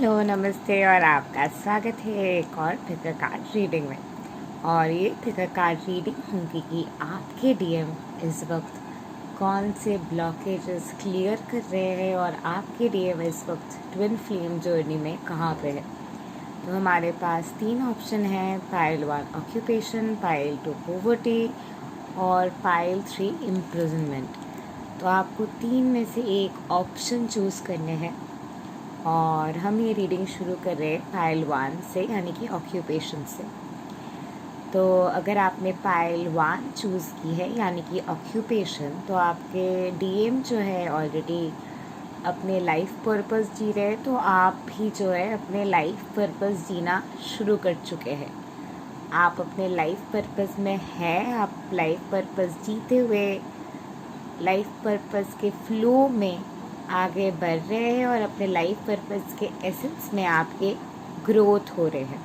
Hello, नमस्ते और आपका स्वागत है एक और फिगर कार्ड रीडिंग में। और ये फिगर कार्ड रीडिंग होगी कि आपके डीएम इस वक्त कौन से ब्लॉकेजेस क्लियर कर रहे हैं और आपके डीएम इस वक्त ट्विन फ्लेम जर्नी में कहाँ पे है। तो हमारे पास 3 ऑप्शन हैं, पाइल 1 ऑक्यूपेशन, पाइल 2 पॉवर्टी और पाइल 3 इम्प्रिजनमेंट। तो आपको 3 में से एक ऑप्शन चूज़ करने हैं और हम ये रीडिंग शुरू कर रहे हैं पाइल 1 से, यानी कि ऑक्यूपेशन से। तो अगर आपने पाइल 1 चूज़ की है यानी कि ऑक्यूपेशन, तो आपके डीएम जो है ऑलरेडी अपने लाइफ पर्पस जी रहे हैं, तो आप भी जो है अपने लाइफ पर्पस जीना शुरू कर चुके हैं। आप अपने लाइफ पर्पस में हैं, आप लाइफ पर्पस जीते हुए लाइफ पर्पस के फ्लो में आगे बढ़ रहे हैं और अपने लाइफ पर्पस के एसेंस में आपके ग्रोथ हो रहे हैं।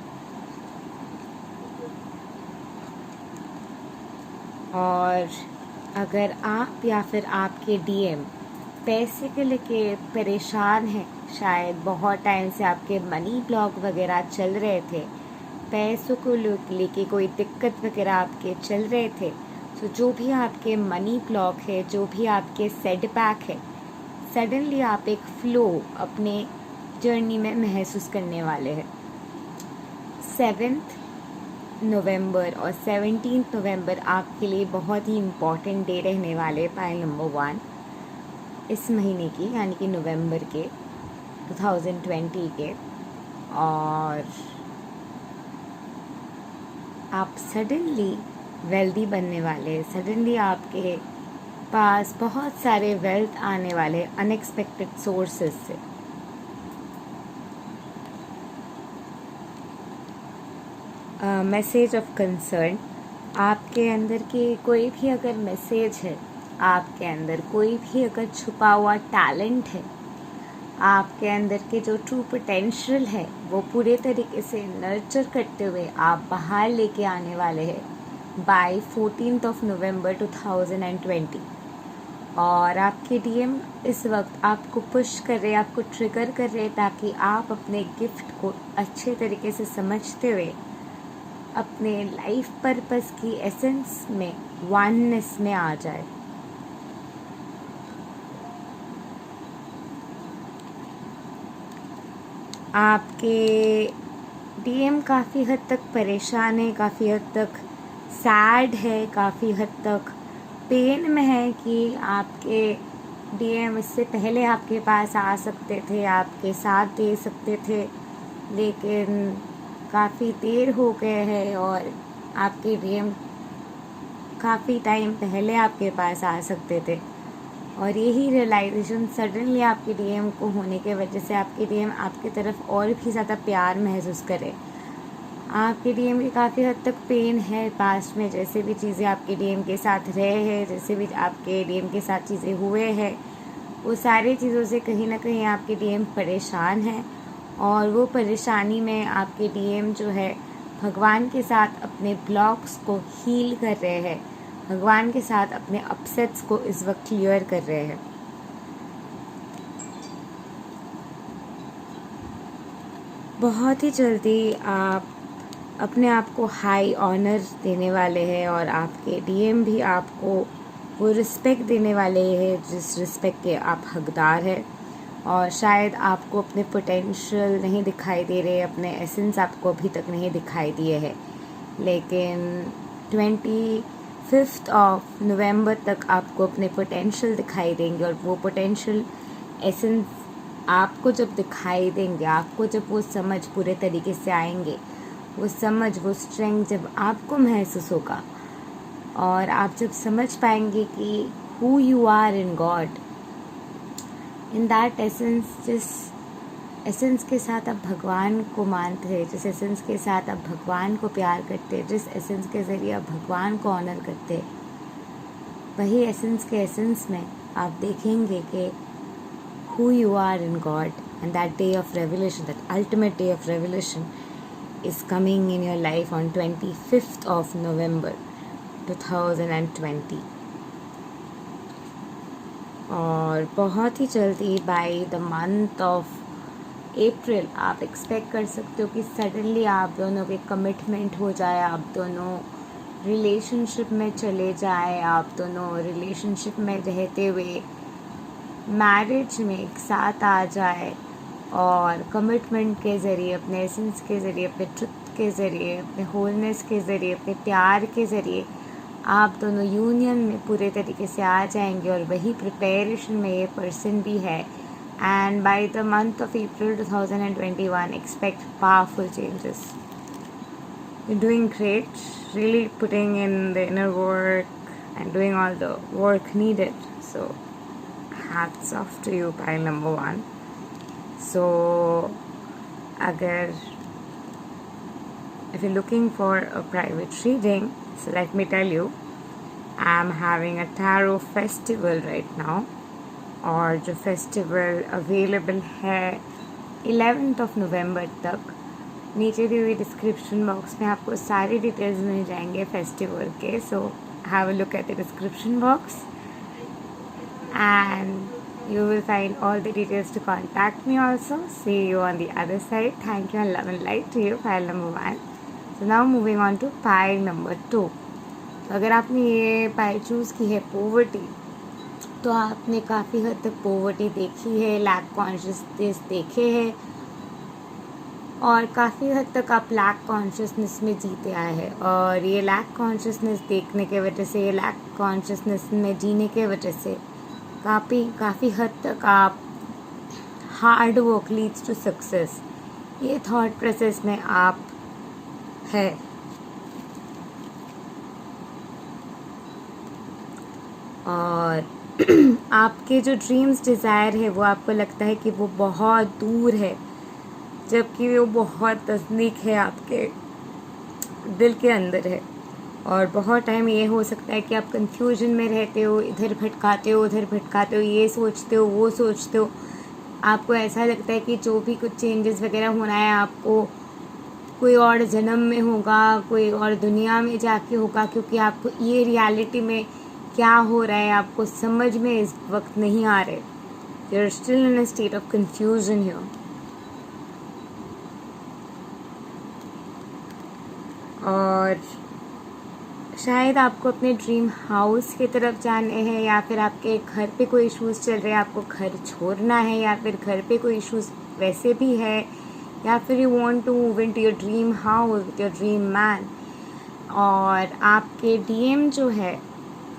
और अगर आप या फिर आपके डीएम पैसे के लेके परेशान हैं, शायद बहुत टाइम से आपके मनी ब्लॉक वगैरह चल रहे थे, पैसों को लेके कोई दिक्कत वगैरह आपके चल रहे थे, तो जो भी आपके मनी ब्लॉक है, जो भी आपके सेटबैक है, सडनली आप एक फ्लो अपने जर्नी में महसूस करने वाले हैं। 7 नवंबर और 17 नवंबर आपके लिए बहुत ही इम्पॉर्टेंट डे रहने वाले पाइल नंबर 1 इस महीने की, यानी कि नवंबर के 2020 के। और आप सडनली वेल्दी बनने वाले, सडनली आपके पास बहुत सारे वेल्थ आने वाले अनएक्सपेक्टेड सोर्सेस से। मैसेज ऑफ कंसर्न, आपके अंदर की कोई भी अगर मैसेज है, आपके अंदर कोई भी अगर छुपा हुआ टैलेंट है, आपके अंदर के जो ट्रू पोटेंशियल है, वो पूरे तरीके से नर्चर करते हुए आप बाहर लेके आने वाले हैं बाय 14 नवंबर 2020। और आपके डीएम इस वक्त आपको पुश कर रहे, आपको ट्रिगर कर रहे, ताकि आप अपने गिफ्ट को अच्छे तरीके से समझते हुए अपने लाइफ पर्पस की एसेंस में, वननेस में आ जाए। आपके डीएम काफ़ी हद तक परेशान है, काफ़ी हद तक सैड है, काफ़ी हद तक पेन में है कि आपके डीएम इससे पहले आपके पास आ सकते थे, आपके साथ दे सकते थे, लेकिन काफ़ी देर हो गए हैं और आपके डीएम काफ़ी टाइम पहले आपके पास आ सकते थे। और यही रियलाइजेशन सडनली आपके डीएम को होने की वजह से आपके डीएम आपकी तरफ और भी ज़्यादा प्यार महसूस करे। आपके डीएम की काफ़ी हद तक पेन है पास्ट में, जैसे भी चीज़ें आपके डीएम के साथ रहे हैं, जैसे भी आपके डीएम के साथ चीज़ें हुए हैं, वो सारी चीज़ों से कहीं ना कहीं आपके डीएम परेशान हैं। और वो परेशानी में आपके डीएम जो है भगवान के साथ अपने ब्लॉक्स को हील कर रहे हैं, भगवान के साथ अपने अपसेट्स को इस वक्त क्लियर कर रहे हैं। बहुत ही जल्दी आप अपने आप को हाई ऑनर देने वाले हैं और आपके डीएम भी आपको वो रिस्पेक्ट देने वाले हैं जिस रिस्पेक्ट के आप हकदार हैं। और शायद आपको अपने पोटेंशियल नहीं दिखाई दे रहे, अपने एसेंस आपको अभी तक नहीं दिखाई दिए हैं, लेकिन 25 नवंबर तक आपको अपने पोटेंशियल दिखाई देंगे। और वो पोटेंशियल एसेंस आपको जब दिखाई देंगे, आपको जब वो समझ पूरे तरीके से आएंगे, वो समझ, वो स्ट्रेंथ जब आपको महसूस होगा और आप जब समझ पाएंगे कि who you are in God, in that essence, जिस एसेंस के साथ आप भगवान को मानते हैं, जिस एसेंस के साथ आप भगवान को प्यार करते हैं, जिस एसेंस के ज़रिए आप भगवान को ऑनर करते हैं, वही एसेंस के एसेंस में आप देखेंगे कि who you are in God, and that day of revelation, that ultimate day of revelation is coming in your life on 25 November 2020। और बहुत ही जल्दी by the month of April आप एक्सपेक्ट कर सकते हो कि सडनली आप दोनों के कमिटमेंट हो जाए, आप दोनों रिलेशनशिप में चले जाए, आप दोनों रिलेशनशिप में रहते हुए मैरिज में एक साथ आ जाए और कमिटमेंट के ज़रिए, अपने एसेंस के ज़रिए, अपने ट्रुथ के ज़रिए, अपने होलनेस के ज़रिए, अपने प्यार के ज़रिए आप दोनों यूनियन में पूरे तरीके से आ जाएंगे। और वही प्रिपरेशन में ये पर्सन भी है। And by the month of April 2021 expect powerful changes. You're doing great, really putting in the inner work and doing all the work needed. So hats off to you, pile number 1. So अगर if you're looking for a private reading, so let me tell you, I'm having a tarot festival right now. और जो festival available है 11th of November तक, नीचे दी हुई description box में आपको सारी डिटेल्स मिल जाएंगे फेस्टिवल के. So have a look at the description box and you will find all the details to contact me also. See you on the other side. Thank you and love and light to you, pile number 1. So now moving on to pile number 2. तो अगर आपने ये pile choose की है poverty, तो आपने काफ़ी हद तक पॉवर्टी देखी है, लैक कॉन्शियसनेस देखे हैं और काफ़ी हद तक आप लैक कॉन्शियसनेस में जीते आए हैं. और ये लैक कॉन्शियसनेस देखने के वजह से, ये लैक कॉन्शियसनेस में जीने के वजह से काफ़ी हद तक आप hard work leads to success, ये थॉट प्रोसेस में आप है. और आपके जो ड्रीम्स डिज़ायर है वो आपको लगता है कि वो बहुत दूर है, जबकि वो बहुत नज़दीक है, आपके दिल के अंदर है. और बहुत टाइम ये हो सकता है कि आप कंफ्यूजन में रहते हो, इधर भटकाते हो उधर भटकाते हो, ये सोचते हो वो सोचते हो. आपको ऐसा लगता है कि जो भी कुछ चेंजेस वगैरह होना है आपको कोई और जन्म में होगा, कोई और दुनिया में जाके होगा, क्योंकि आपको ये रियलिटी में क्या हो रहा है आपको समझ में इस वक्त नहीं आ रहे. You are still in a state of confusion here. और शायद आपको अपने ड्रीम हाउस की तरफ जाने हैं, या फिर आपके घर पे कोई इश्यूज़ चल रहे हैं, आपको घर छोड़ना है, या फिर घर पे कोई इश्यूज़ वैसे भी है, या फिर you want to move into your dream house with your dream man. और आपके डीएम जो है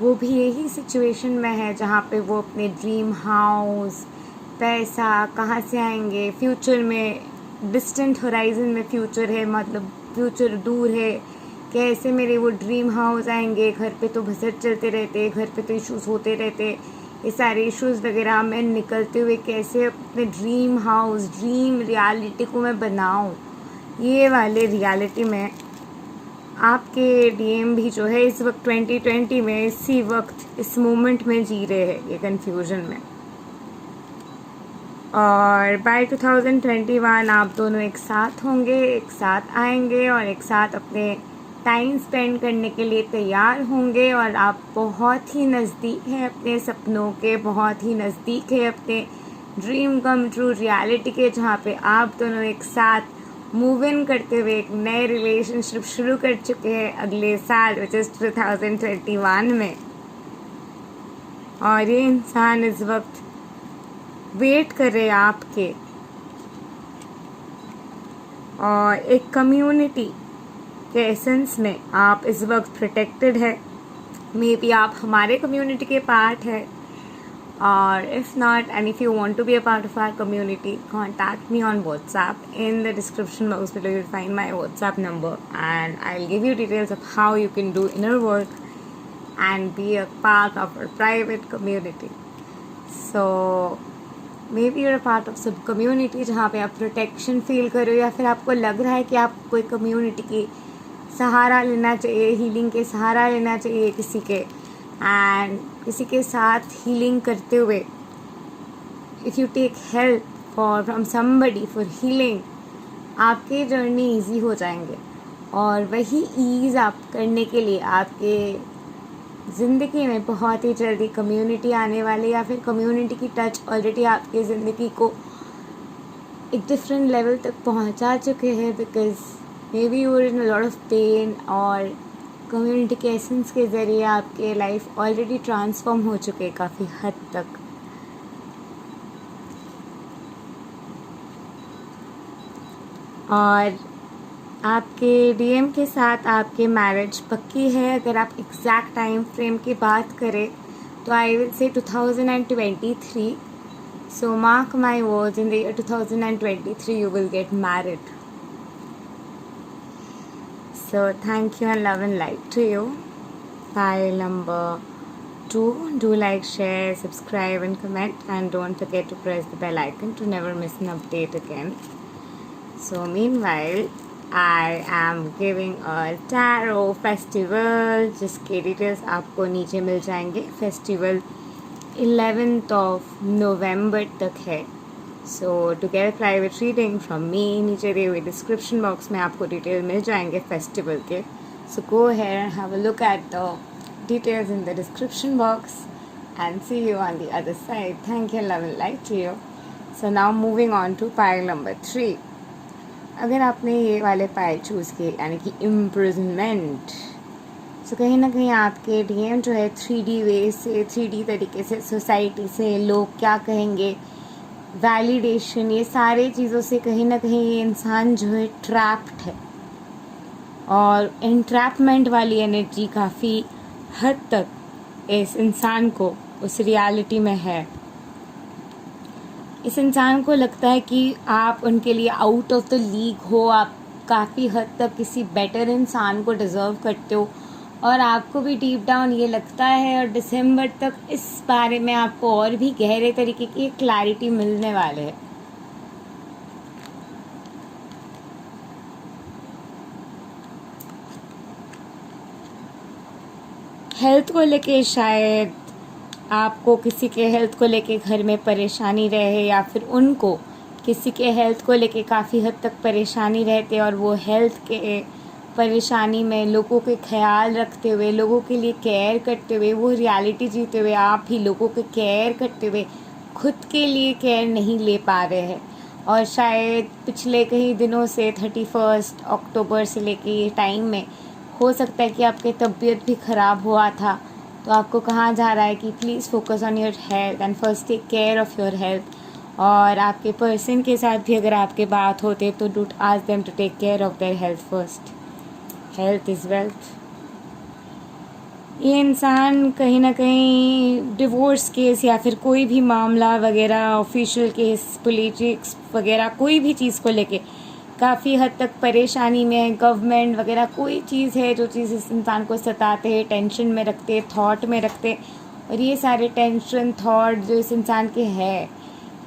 वो भी यही सिचुएशन में है जहाँ पे वो अपने ड्रीम हाउस, पैसा कहाँ से आएंगे, फ्यूचर में डिस्टेंट होराइजन में फ्यूचर है, मतलब फ्यूचर दूर है, कैसे मेरे वो ड्रीम हाउस आएंगे, घर पे तो भसड़ चलते रहते, घर पे तो इश्यूज़ होते रहते, ये सारे इश्यूज़ वगैरह मैं निकलते हुए कैसे अपने ड्रीम हाउस, ड्रीम रियलिटी को मैं बनाऊँ. ये वाले रियलिटी में आपके डीएम भी जो है इस वक्त 2020 में इसी वक्त इस मोमेंट में जी रहे हैं, ये कन्फ्यूजन में. और बाय 2021 आप दोनों एक साथ होंगे, एक साथ आएंगे और एक साथ अपने टाइम स्पेंड करने के लिए तैयार होंगे. और आप बहुत ही नज़दीक हैं अपने सपनों के, बहुत ही नज़दीक है अपने ड्रीम कम ट्रू रियलिटी के, जहाँ पे आप दोनों एक साथ मूव इन करते हुए एक नए रिलेशनशिप शुरू कर चुके हैं अगले साल, विच इज़ 2021 में. और ये इंसान इस वक्त वेट कर रहे आपके. और एक कम्युनिटी के एसेंस में आप इस वक्त प्रोटेक्टेड है. मे बी आप हमारे कम्युनिटी के पार्ट है, और if not, and if you want to be a part of our community, contact me on WhatsApp. In the description box below you'll find my WhatsApp number, and I'll give you details of how you can do inner work and be a part of our private community. So maybe you're a part of some community जहाँ पे आप protection feel करो, या फिर आपको लग रहा है कि आप कोई कम्युनिटी की सहारा लेना चाहिए, हीलिंग के सहारा लेना चाहिए किसी के, एंड किसी के साथ हीलिंग करते हुए if you take help from somebody for healing, आपके जर्नी इजी हो जाएंगे. और वही ईज़ आप करने के लिए आपके ज़िंदगी में बहुत ही जल्दी कम्युनिटी आने वाली, या फिर कम्युनिटी की टच ऑलरेडी आपकी ज़िंदगी को एक डिफरेंट लेवल तक पहुंचा चुके हैं, because maybe you're in a lot of pain, और कम्युनिकेशंस के ज़रिए आपके लाइफ ऑलरेडी ट्रांसफॉर्म हो चुके काफ़ी हद तक। और आपके डीएम के साथ आपके मैरिज पक्की है। अगर आप एग्जैक्ट टाइम फ्रेम की बात करें तो I will say 2023. So mark my words, in the year 2023 you will get married. So thank you and love and light to you. File number 2. Do like, share, subscribe and comment, and don't forget to press the bell icon to never miss an update again. So meanwhile, I am giving a tarot festival जिसके details आपको नीचे मिल जाएंगे। Festival 11th of November तक है। So to get private reading from me, नीचे दिए हुए description box में आपको डिटेल मिल जाएंगे फेस्टिवल के। So go here and have a look at the details in the description box and see you on the other side. Thank you, love and light to you. So now moving on to pile number 3। अगर आपने ये वाले pile choose किए यानी कि imprisonment, तो कहीं ना कहीं आपके डीएम जो है 3D वे से, 3D तरीके से, सोसाइटी से, लोग क्या कहेंगे, वैलिडेशन, ये सारे चीज़ों से कहीं ना कहीं ये इंसान जो है ट्रैप्ड है। और एंट्रैपमेंट वाली एनर्जी काफ़ी हद तक इस इंसान को उस रियलिटी में है। इस इंसान को लगता है कि आप उनके लिए आउट ऑफ द लीग हो, आप काफ़ी हद तक किसी बेटर इंसान को डिज़र्व करते हो, और आपको भी डीप डाउन ये लगता है। और दिसंबर तक इस बारे में आपको और भी गहरे तरीके की क्लैरिटी मिलने वाले है। हेल्थ को लेके शायद आपको किसी के हेल्थ को लेके घर में परेशानी रहे, या फिर उनको किसी के हेल्थ को लेके काफ़ी हद तक परेशानी रहती, और वो हेल्थ के परेशानी में लोगों के ख्याल रखते हुए, लोगों के लिए केयर करते हुए, वो रियलिटी जीते हुए, आप भी लोगों के केयर करते हुए खुद के लिए केयर नहीं ले पा रहे हैं। और शायद पिछले कई दिनों से 31 अक्टूबर से लेके ये टाइम में हो सकता है कि आपकी तबीयत भी ख़राब हुआ था। तो आपको कहा जा रहा है कि please focus on your health and first take care of your health. और आपके पर्सन के साथ भी अगर आपके बात होते तो do ask them to take care of their health first. Health is wealth. ये इंसान कहीं ना कहीं डिवोर्स केस या फिर कोई भी मामला वगैरह, ऑफिशियल केस, पॉलिटिक्स वगैरह, कोई भी चीज़ को लेके काफ़ी हद तक परेशानी में, गवर्नमेंट वगैरह कोई चीज़ है जो चीज़ इस इंसान को सताते हैं, टेंशन में रखते, थॉट में रखते। और ये सारे टेंशन, थॉट जो इस इंसान के है,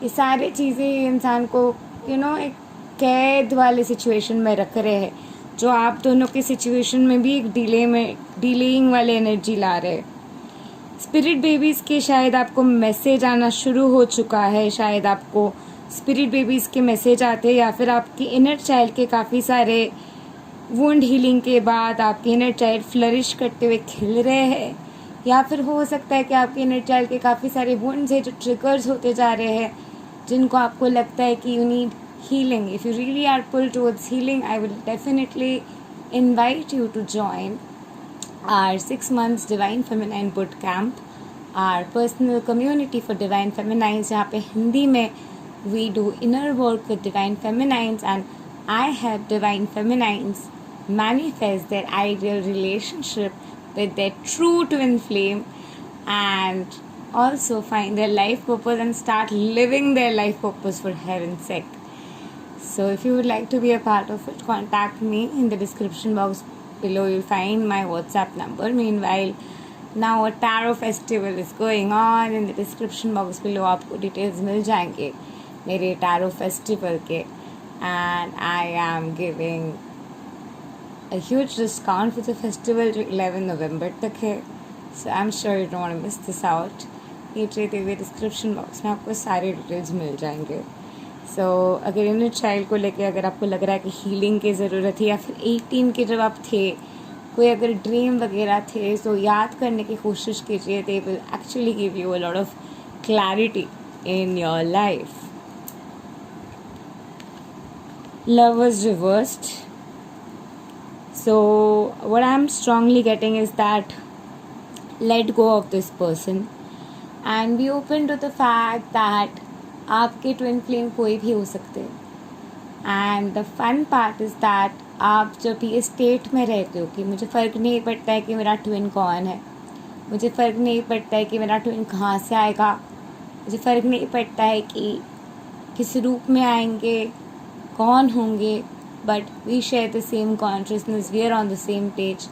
ये सारी चीज़ें इंसान को एक कैद वाले सिचुएशन में रख रहे हैं, जो आप दोनों के सिचुएशन में भी एक डिलेइंग वाले एनर्जी ला रहे हैं। स्पिरिट बेबीज़ के शायद आपको मैसेज आना शुरू हो चुका है, शायद आपको स्पिरिट बेबीज़ के मैसेज आते हैं, या फिर आपके इनर चाइल्ड के काफ़ी सारे वुंड हीलिंग के बाद आपके इनर चाइल्ड फ्लरिश करते हुए खिल रहे हैं। या फिर हो सकता है कि आपके इनर चाइल्ड के काफ़ी सारे वुंड्स हैं जो ट्रिगर्स होते जा रहे हैं, जिनको आपको लगता है कि you need healing. If you really are pulled towards healing, I will definitely invite you to join our 6 months Divine Feminine Boot Camp, our personal community for Divine Feminines, जहाँ पे हिंदी में we do inner work with Divine Feminines, and I help Divine Feminines manifest their ideal relationship with their true twin flame, and also find their life purpose and start living their life purpose for heaven's sake. So if you would like to be a part of it, contact me in the description box below. You'll find my WhatsApp number. Meanwhile, now a tarot festival is going on. In the description box below आपको details मिल जाएंगे मेरे tarot festival के, and I am giving a huge discount for the festival जो 11 November तक है. So I'm sure you don't want to miss this out. नीचे दिए हुए description box में आपको सारे details मिल जाएंगे. सो अगर इनर चाइल्ड को लेके अगर आपको लग रहा है कि हीलिंग की ज़रूरत है, या फिर 18 के जब आप थे कोई अगर ड्रीम वगैरह थे, तो याद करने की कोशिश कीजिए. They will actually give you a lot of clarity in your life. love was reversed. So what I'm strongly getting is that let go of this person and be open to the fact that आपके twin flame कोई भी हो सकते हैं. And the fun part is that आप जब ये state में रहते हो कि मुझे फ़र्क नहीं पड़ता है कि मेरा ट्विन कौन है, मुझे फ़र्क नहीं पड़ता है कि मेरा ट्विन कहाँ से आएगा, मुझे फ़र्क नहीं पड़ता है कि किस रूप में आएंगे, कौन होंगे, but we share the same consciousness, we are on the same page.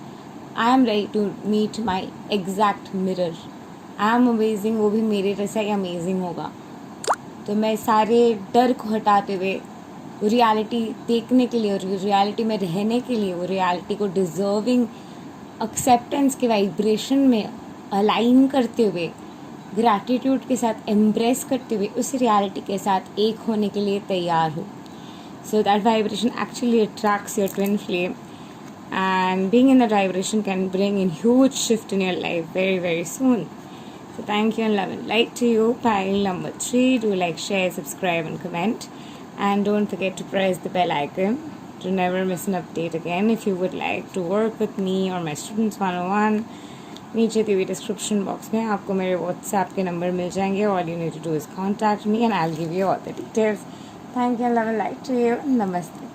I am ready to meet my exact mirror. I am amazing, वो भी मेरे जैसा ही अमेजिंग होगा. तो मैं सारे डर को हटाते हुए वो रियलिटी देखने के लिए और रियलिटी में रहने के लिए, वो रियलिटी को डिज़र्विंग एक्सेप्टेंस के वाइब्रेशन में अलाइन करते हुए, ग्रैटिट्यूड के साथ एम्ब्रेस करते हुए उस रियलिटी के साथ एक होने के लिए तैयार हो. So that vibration actually attracts your twin flame and being in that vibration can bring in huge shift in your life very, very soon. So thank you and love and light to you. Pile number 3. Do like, share, subscribe and comment. And don't forget to press the bell icon to never miss an update again. If you would like to work with me or my Students 101, नीचे दी हुई description box में आपको मेरे WhatsApp के number मिल जाएंगे. All you need to do is contact me and I will give you all the details. Thank you and love and light to you. नमस्ते.